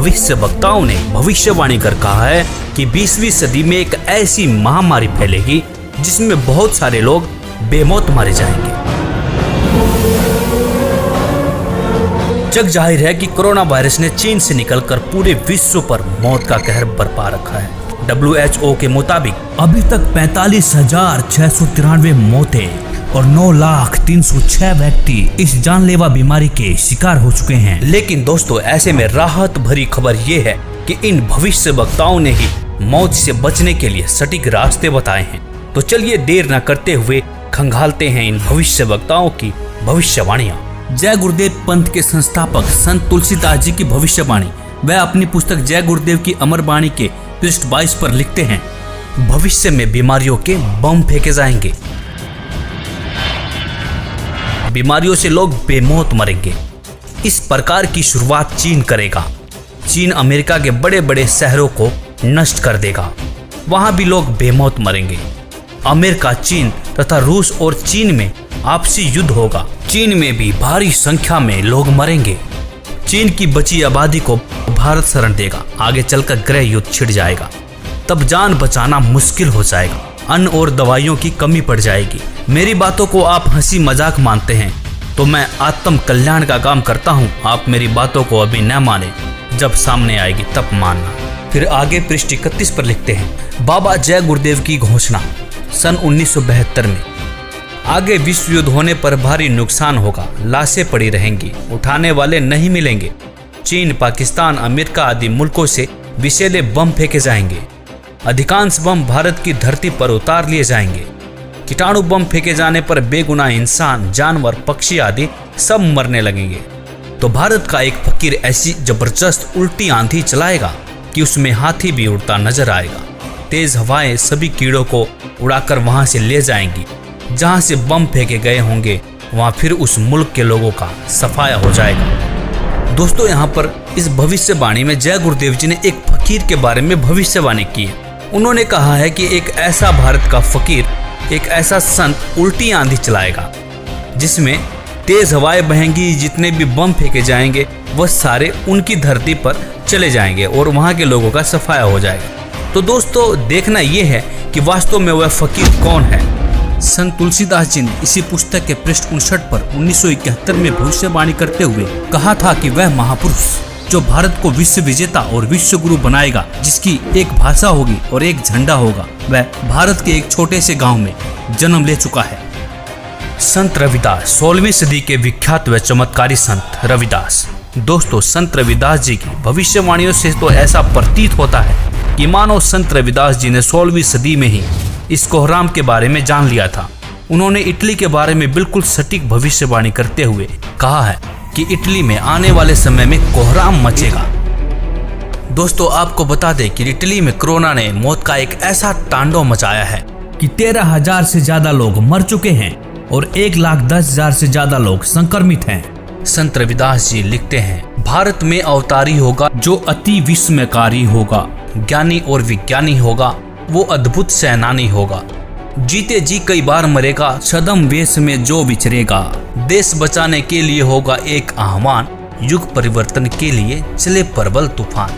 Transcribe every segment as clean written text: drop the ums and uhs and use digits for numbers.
भविष्य वक्ताओं ने भविष्यवाणी कर कहा है कि 20वीं सदी में एक ऐसी महामारी फैलेगी जिसमें बहुत सारे लोग बेमौत मारे जाएंगे। जग जाहिर है कि कोरोना वायरस ने चीन से निकलकर पूरे विश्व पर मौत का कहर बरपा रखा है। WHO के मुताबिक अभी तक 45,693 मौतें और 9,03,06 व्यक्ति इस जानलेवा बीमारी के शिकार हो चुके हैं। लेकिन दोस्तों, ऐसे में राहत भरी खबर ये है कि इन भविष्य वक्ताओं ने ही मौत से बचने के लिए सटीक रास्ते बताए हैं। तो चलिए देर न करते हुए खंगालते हैं इन भविष्य वक्ताओं की भविष्यवाणियां। जय गुरुदेव पंथ के संस्थापक संत तुलसीदास जी की भविष्यवाणी। वह अपनी पुस्तक जय गुरुदेव की अमर वाणी के पृष्ठ 22 पर लिखते हैं, भविष्य में बीमारियों के बम फेंके जाएंगे, बीमारियों से लोग बेमौत मरेंगे। इस प्रकार की शुरुआत चीन करेगा। चीन अमेरिका के बड़े बड़े शहरों को नष्ट कर देगा, वहां भी लोग बेमौत मरेंगे। अमेरिका, चीन तथा रूस और चीन में आपसी युद्ध होगा। चीन में भी भारी संख्या में लोग मरेंगे। चीन की बची आबादी को भारत शरण देगा। आगे चलकर गृह युद्ध छिड़ जाएगा, तब जान बचाना मुश्किल हो जाएगा। अन्न और दवाइयों की कमी पड़ जाएगी। मेरी बातों को आप हंसी मजाक मानते हैं तो मैं आत्म कल्याण का काम करता हूँ। आप मेरी बातों को अभी न माने, जब सामने आएगी तब मानना। फिर आगे पृष्ठ 31 पर लिखते हैं, बाबा जय गुरुदेव की घोषणा सन 1972 में। आगे विश्व युद्ध होने पर भारी नुकसान होगा, लाशें पड़ी रहेंगी, उठाने वाले नहीं मिलेंगे। चीन, पाकिस्तान, अमेरिका आदि मुल्कों से विषैले बम फेंके जाएंगे। अधिकांश बम भारत की धरती पर उतार लिए जाएंगे। कीटाणु बम फेंके जाने पर बेगुनाह इंसान, जानवर, पक्षी आदि सब मरने लगेंगे। तो भारत का एक फकीर ऐसी जबरदस्त उल्टी आंधी चलाएगा कि उसमें हाथी भी उड़ता नजर आएगा। तेज हवाएं सभी कीड़ों को उड़ाकर वहां से ले जाएंगी। जहां से बम फेंके गए होंगे वहां फिर उस मुल्क के लोगों का सफाया हो जाएगा। दोस्तों, यहाँ पर इस भविष्यवाणी में जय गुरुदेव जी ने एक फकीर के बारे में भविष्यवाणी की है। उन्होंने कहा है कि एक ऐसा भारत का फकीर, एक ऐसा संत उल्टी आंधी चलाएगा जिसमें तेज हवाएं बहेंगी। जितने भी बम फेंके जाएंगे वह सारे उनकी धरती पर चले जाएंगे और वहां के लोगों का सफाया हो जाएगा। तो दोस्तों, देखना यह है कि वास्तव में वह फकीर कौन है। संत तुलसीदास जी ने इसी पुस्तक के पृष्ठ 59 पर 1971 में भविष्यवाणी करते हुए कहा था कि वह महापुरुष जो भारत को विश्व विजेता और विश्व गुरु बनाएगा, जिसकी एक भाषा होगी और एक झंडा होगा, वह भारत के एक छोटे से गांव में जन्म ले चुका है। संत रविदास, 16वीं सदी के विख्यात व चमत्कारी संत रविदास। दोस्तों, संत रविदास जी की भविष्यवाणियों से तो ऐसा प्रतीत होता है कि मानो संत रविदास जी ने 16वीं सदी में ही इस कोहराम के बारे में जान लिया था। उन्होंने इटली के बारे में बिल्कुल सटीक भविष्यवाणी करते हुए कहा है कि इटली में आने वाले समय में कोहराम मचेगा। दोस्तों, आपको बता दें कि इटली में कोरोना ने मौत का एक ऐसा तांडव मचाया है कि 13,000 से ज्यादा लोग मर चुके हैं और 1,10,000 से ज्यादा लोग संक्रमित हैं। संत रविदास जी लिखते हैं, भारत में अवतारी होगा जो अति विस्मयकारी होगा, ज्ञानी और विज्ञानी होगा, वो अद्भुत सेनानी होगा। जीते जी कई बार मरेगा, छद्म वेश में जो विचरेगा। देश बचाने के लिए होगा एक आह्वान, युग परिवर्तन के लिए चले प्रबल तूफान।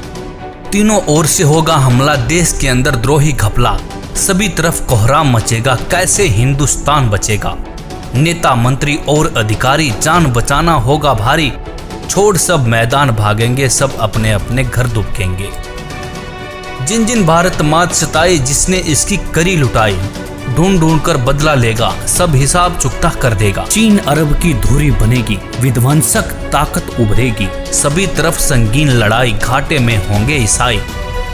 तीनों ओर से होगा हमला, देश के अंदर द्रोही घपला। सभी तरफ कोहराम मचेगा, कैसे हिंदुस्तान बचेगा। नेता, मंत्री और अधिकारी, जान बचाना होगा भारी। छोड़ सब मैदान भागेंगे, सब अपने अपने घर दुबकेंगे। जिन जिन भारत मात सताई, जिसने इसकी करी लुटाई, ढूंढ ढूंढ कर बदला लेगा, सब हिसाब चुकता कर देगा। चीन अरब की धुरी बनेगी, विध्वंसक ताकत उभरेगी। सभी तरफ संगीन लड़ाई, घाटे में होंगे ईसाई।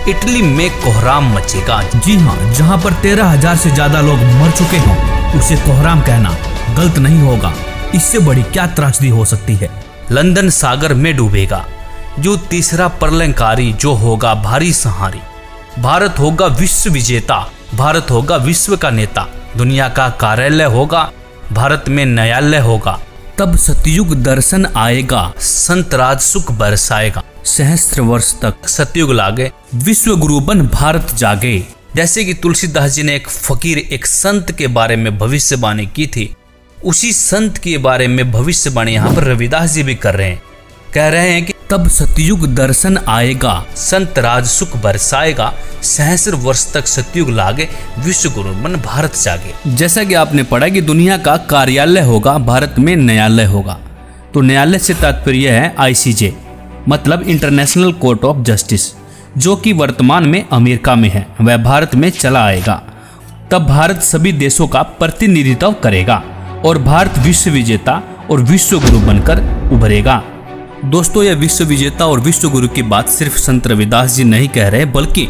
इटली में कोहराम मचेगा। जी हाँ, जहाँ पर 13,000 से ज्यादा लोग मर चुके हों, उसे कोहराम कहना गलत नहीं होगा। इससे बड़ी क्या त्रासदी हो सकती है। लंदन सागर में डूबेगा। जो तीसरा प्रलयंकारी, जो होगा भारी सहारी। भारत होगा विश्व विजेता, भारत होगा विश्व का नेता। दुनिया का कार्यालय होगा, भारत में न्यायालय होगा। तब सतयुग दर्शन आएगा, संत राज सुख बरसाएगा। सहस्त्र वर्ष तक सतयुग लागे, विश्व गुरु बन भारत जागे। जैसे कि तुलसीदास जी ने एक फकीर, एक संत के बारे में भविष्यवाणी की थी, उसी संत के बारे में भविष्यवाणी यहाँ पर रविदास जी भी कर रहे हैं। कह रहे हैं कि तब सतयुग दर्शन आएगा, संत राज सुख बरसाएगा, सहस्र वर्ष तक सतयुग लागे, विश्व गुरु मन भारत जागे। जैसा कि आपने पढ़ा कि दुनिया का कार्यालय होगा, भारत में न्यायालय होगा। तो न्यायालय से तात्पर्य है ICJ, मतलब इंटरनेशनल कोर्ट ऑफ जस्टिस, जो कि वर्तमान में अमेरिका में है, वह भारत में चला आएगा। तब भारत सभी देशों का प्रतिनिधित्व करेगा और भारत विश्व विजेता और विश्व गुरु बनकर उभरेगा। दोस्तों, यह विश्व विजेता और विश्व गुरु की बात सिर्फ संत रविदास जी नहीं कह रहे, बल्कि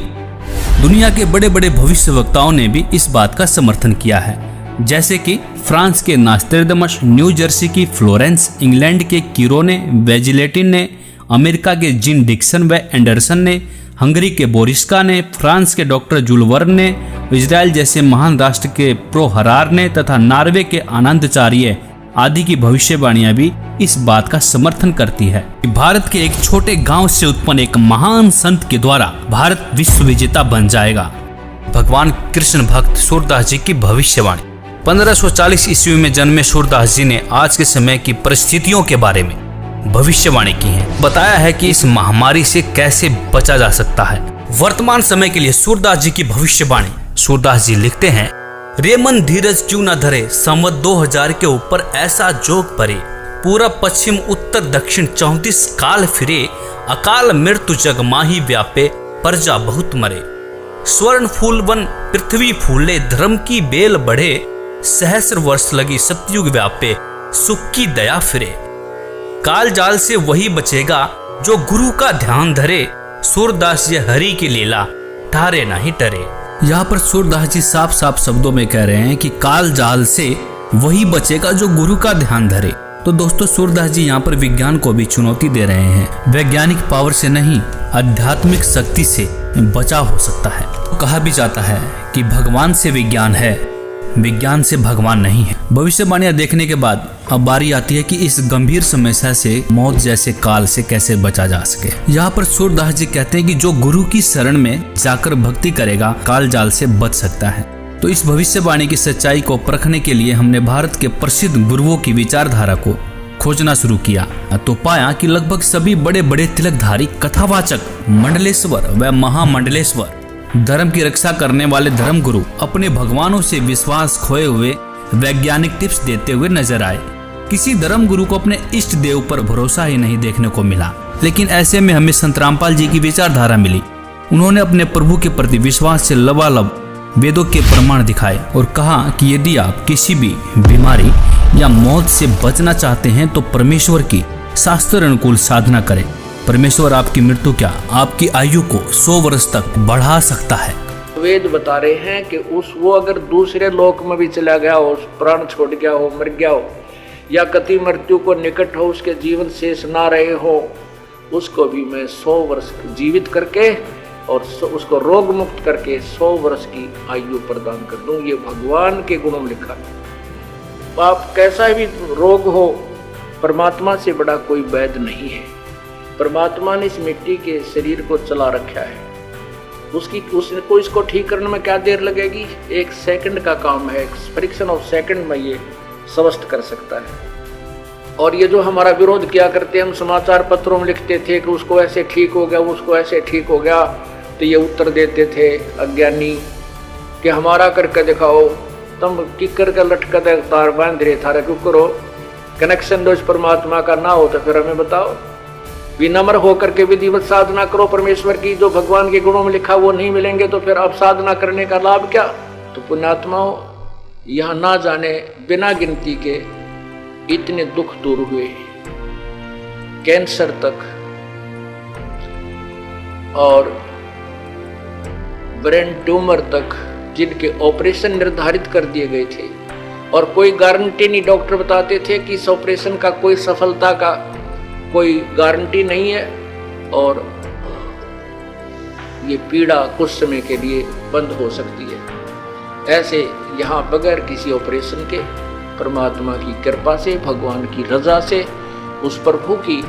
दुनिया के बड़े बड़े भविष्यवक्ताओं ने भी इस बात का समर्थन किया है। जैसे कि फ्रांस के नास्ट्रेडमस, न्यू जर्सी की फ्लोरेंस, इंग्लैंड के किरोने, वेजिलेटिन ने, अमेरिका के जिन डिक्सन व एंडरसन ने, हंगरी के बोरिस्का ने, फ्रांस के डॉक्टर जूल वर्न ने, इजराइल जैसे महान राष्ट्र के प्रो हरार ने तथा नॉर्वे के आनंदचार्य आदि की भविष्यवाणियां भी इस बात का समर्थन करती है कि भारत के एक छोटे गांव से उत्पन्न एक महान संत के द्वारा भारत विश्व विजेता बन जाएगा। भगवान कृष्ण भक्त सूरदास जी की भविष्यवाणी। 1540 ईस्वी में जन्मे सूरदास जी ने आज के समय की परिस्थितियों के बारे में भविष्यवाणी की है। बताया है कि इस महामारी से कैसे बचा जा सकता है। वर्तमान समय के लिए सूरदास जी की भविष्यवाणी। सूरदास जी लिखते हैं, रे मन धीरज क्यों न धरे, संवत 2000 के ऊपर ऐसा जोग परे, पूरब पश्चिम उत्तर दक्षिण 34 काल फिरे, अकाल मृत्यु जग माही व्यापे, प्रजा बहुत मरे। स्वर्ण फूल वन पृथ्वी फूले, धर्म की बेल बढ़े, सहस्र वर्ष लगी सतयुग व्यापे, सुख की दया फिरे। काल जाल से वही बचेगा जो गुरु का ध्यान धरे, सूरदास जी हरि की लीला ठारे नहीं टरे। यहाँ पर सूरदास जी साफ साफ शब्दों में कह रहे हैं कि काल जाल से वही बचेगा जो गुरु का ध्यान धरे। तो दोस्तों, सूरदास जी यहाँ पर विज्ञान को भी चुनौती दे रहे हैं। वैज्ञानिक पावर से नहीं, आध्यात्मिक शक्ति से बचाव हो सकता है। तो कहा भी जाता है कि भगवान से विज्ञान है, विज्ञान से भगवान नहीं है। भविष्यवाणियां देखने के बाद अब बारी आती है कि इस गंभीर समस्या से, मौत जैसे काल से कैसे बचा जा सके। यहाँ पर सूरदास जी कहते हैं कि जो गुरु की शरण में जाकर भक्ति करेगा, काल जाल से बच सकता है। तो इस भविष्यवाणी की सच्चाई को परखने के लिए हमने भारत के प्रसिद्ध गुरुओं की विचारधारा को खोजना शुरू किया तो पाया कि लगभग सभी बड़े बड़े तिलकधारी, कथावाचक, मंडलेश्वर व महामंडलेश्वर, धर्म की रक्षा करने वाले धर्म गुरु अपने भगवानों से विश्वास खोए हुए वैज्ञानिक टिप्स देते हुए नजर आए। किसी धर्म गुरु को अपने इष्ट देव पर भरोसा ही नहीं देखने को मिला। लेकिन ऐसे में हमें संत रामपाल जी की विचारधारा मिली। उन्होंने अपने प्रभु के प्रति विश्वास से लबालब वेदों के प्रमाण दिखाए और कहा कि यदि आप किसी भी बीमारी या मौत से बचना चाहते हैं तो परमेश्वर की शास्त्र अनुकूल साधना करें। परमेश्वर आपकी मृत्यु क्या, आपकी आयु को 100 वर्ष तक बढ़ा सकता है। वेद बता रहे हैं कि वो अगर दूसरे लोक में भी चला गया हो, प्राण छोड़ गया हो, मर गया हो, या कति मृत्यु को निकट हो, उसके जीवन शेष ना रहे हो, उसको भी मैं 100 वर्ष जीवित करके और उसको रोग मुक्त करके 100 वर्ष की आयु प्रदान कर दूं। ये भगवान के गुणों में लिखा है। आप कैसा भी रोग हो, परमात्मा से बड़ा कोई वैद्य नहीं है। परमात्मा ने इस मिट्टी के शरीर को चला रखा है। उसको इसको ठीक करने में क्या देर लगेगी? 1 सेकंड का काम है। फ्रिक्शन ऑफ सेकंड में ये स्वस्थ कर सकता है। और ये जो हमारा विरोध किया करते, हम समाचार पत्रों में लिखते थे कि उसको ऐसे ठीक हो गया, उसको ऐसे ठीक हो गया, तो ये उत्तर देते थे अज्ञानी कि हमारा करके दिखाओ। तुम किकर का लटका तार बांध रहे थारा क्यों करो? कनेक्शन दो इस परमात्मा का ना हो तो फिर हमें बताओ। विनम्र होकर के विधिवत साधना करो परमेश्वर की। जो भगवान के गुणों में लिखा वो नहीं मिलेंगे तो फिर अब साधना करने का लाभ क्या? तो पुण्यात्माओं, यहाँ ना जाने बिना गिनती के इतने दुख दूर हुए, कैंसर तक और ब्रेन ट्यूमर तक, जिनके ऑपरेशन निर्धारित कर दिए गए थे और कोई गारंटी नहीं। डॉक्टर बताते थे कि इस ऑपरेशन का कोई सफलता का कोई गारंटी नहीं है और ये पीड़ा कुछ समय के लिए बंद हो सकती है। ऐसे यहाँ बगैर किसी ऑपरेशन के परमात्मा की कृपा से, भगवान की रजा से, उस प्रभु की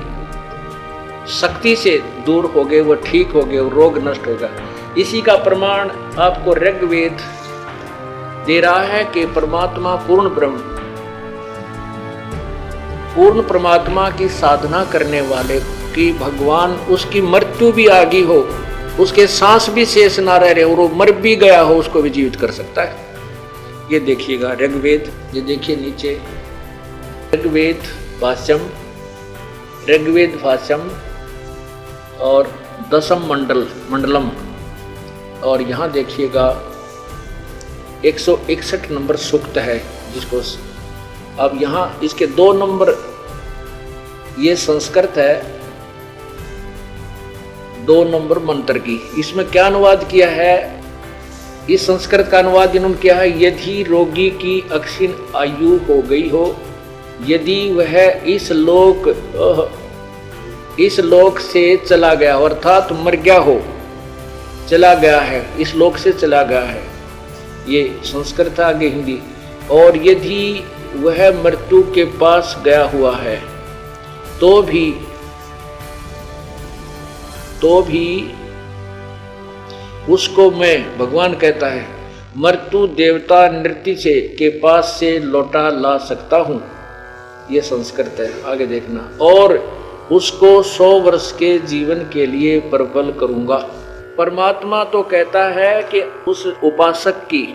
शक्ति से दूर हो गए, वो ठीक हो गए, वो रोग नष्ट होगा। इसी का प्रमाण आपको ऋग्वेद दे रहा है कि परमात्मा पूर्ण ब्रह्म पूर्ण परमात्मा की साधना करने वाले की भगवान उसकी मृत्यु भी आ गई हो, उसके सांस भी शेष ना रह रहे और वो मर भी गया हो, उसको भी जीवित कर सकता है। ये देखिएगा ऋग्वेद, ये देखिए नीचे ऋग्वेद भाष्यम और दशम मंडलम, और यहाँ देखिएगा 161 नंबर सूक्त है, जिसको अब यहाँ इसके 2 नंबर, ये संस्कृत है, 2 नंबर मंत्र की। इसमें क्या अनुवाद किया है, इस संस्कृत का अनुवाद इन्होंने किया है, यदि रोगी की अक्षीण आयु हो गई हो, यदि वह इस लोक से चला गया, अर्थात मर गया हो, चला गया है, इस लोक से चला गया है, ये संस्कृत आगे हिंदी। और यदि वह मृत्यु के पास गया हुआ है तो भी उसको मैं, भगवान कहता है, मृत्यु देवता नृत्य से के पास से लौटा ला सकता हूं, ये संस्कृत है, आगे देखना। और उसको 100 वर्ष के जीवन के लिए प्रबल करूंगा। परमात्मा तो कहता है कि उस उपासक की,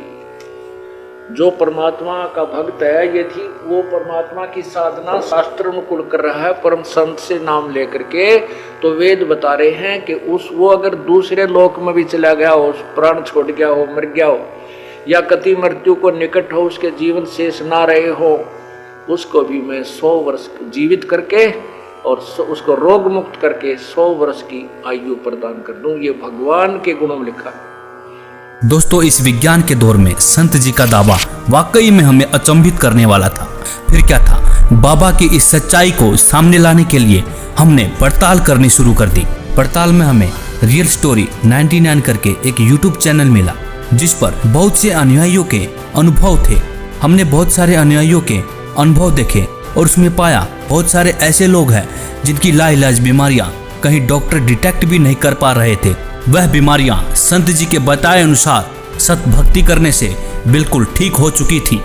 जो परमात्मा का भक्त है, यदि वो परमात्मा की साधना शास्त्र अनुकूल कर रहा है, परम संत से नाम लेकर के, तो वेद बता रहे हैं कि वो अगर दूसरे लोक में भी चला गया हो, प्राण छोड़ गया हो, मर गया हो, या कति मृत्यु को निकट हो, उसके जीवन शेष ना रहे हो, उसको भी मैं 100 वर्ष जीवित करके और उसको रोग मुक्त करके 100 वर्ष की आयु प्रदान कर दूं। ये भगवान के गुणों में लिखा है। दोस्तों, इस विज्ञान के दौर में संत जी का दावा वाकई में हमें अचंभित करने वाला था। फिर क्या था, बाबा की इस सच्चाई को सामने लाने के लिए हमने पड़ताल करनी शुरू कर दी। पड़ताल में हमें रियल स्टोरी 99 करके एक यूट्यूब चैनल मिला, जिस पर बहुत से अनुयायियों के अनुभव थे। हमने बहुत सारे अनुयायियों के अनुभव देखे और उसमें पाया बहुत सारे ऐसे लोग हैं जिनकी लाइलाज बीमारियां कहीं डॉक्टर डिटेक्ट भी नहीं कर पा रहे थे। वह बीमारियां संत जी के बताए अनुसार सत भक्ति करने से बिल्कुल ठीक हो चुकी थी।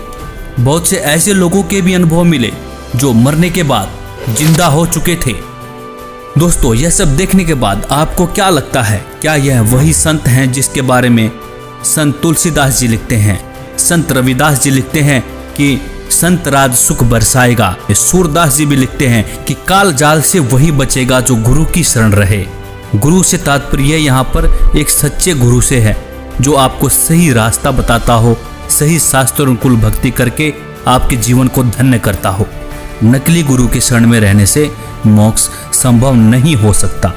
बहुत से ऐसे लोगों के भी अनुभव मिले जो मरने के बाद जिंदा हो चुके थे। दोस्तों, यह सब देखने के बाद आपको क्या लगता है, क्या यह वही संत हैं जिसके बारे में संत तुलसीदास जी लिखते हैं, संत रविदास जी लिखते हैं कि संत राज सुख बरसाएगा? सूरदास जी भी लिखते हैं कि काल जाल से वही बचेगा जो गुरु की शरण रहे। गुरु से तात्पर्य यहाँ पर एक सच्चे गुरु से है, जो आपको सही रास्ता बताता हो, सही शास्त्र अनुकूल भक्ति करके आपके जीवन को धन्य करता हो। नकली गुरु के शरण में रहने से मोक्ष संभव नहीं हो सकता।